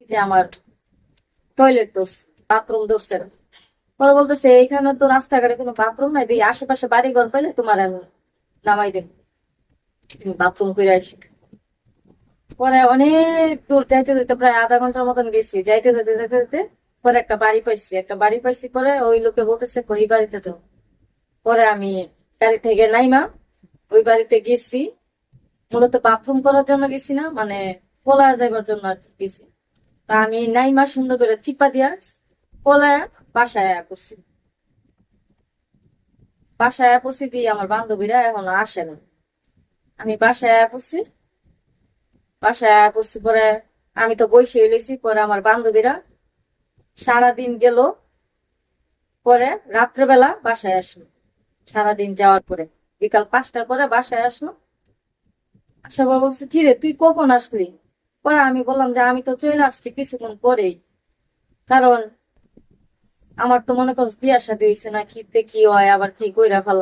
যে আমার টয়লেট ধরছে, বাথরুম ধরছে না। পরে বলতেছে এইখানে তো রাস্তাঘাটে কোনো বাথরুম নাই, দিয়ে আশেপাশে বাড়ি ঘর পাইলে তোমার আমি নামাই দেব, তুমি বাথরুম করে আসি। পরে অনেক দূর যাইতে যেতে প্রায় আধা ঘন্টার মতন গেছি, যাইতে যেতে যেতে যেতে পরে একটা বাড়ি পাইছি পরে ওই লোকে বলতেছে ওই বাড়িতে যাও। পরে আমি গাড়ি থেকে নাইমা ওই বাড়িতে গেছি, মূলত বাথরুম করার জন্য গেছি না, মানে পলায় যাইবার জন্য আর কি গেছি। তা আমি নাইমা সুন্দর করে চিপা দিয়া পলায় বাসায় আয়া করছি। বাসায় আয়া পড়ছি দিয়ে আমার বান্ধবীরা এখনো আসে না। আমি বাসায় আয়া পড়ছি, বাসায় আয়া পড়ছি পরে আমি তো বসে লইছি, পরে আমার বান্ধবীরা সারাদিন গেল, পরে রাত্রেবেলা বাসায় আসলো। সারাদিন যাওয়ার পরে বিকাল 5টার পরে বাসায় আসলো। আসার পর বলছে কি রে তুই কখন আসলি? পরে আমি বললাম যে আমি তো চলে আসছি কিছুক্ষণ পরেই, কারণ আমার তো মনে কর বিয়া শাদী হয়েছে না, কি তে কি হয় আবার কি কইরা ফেলা।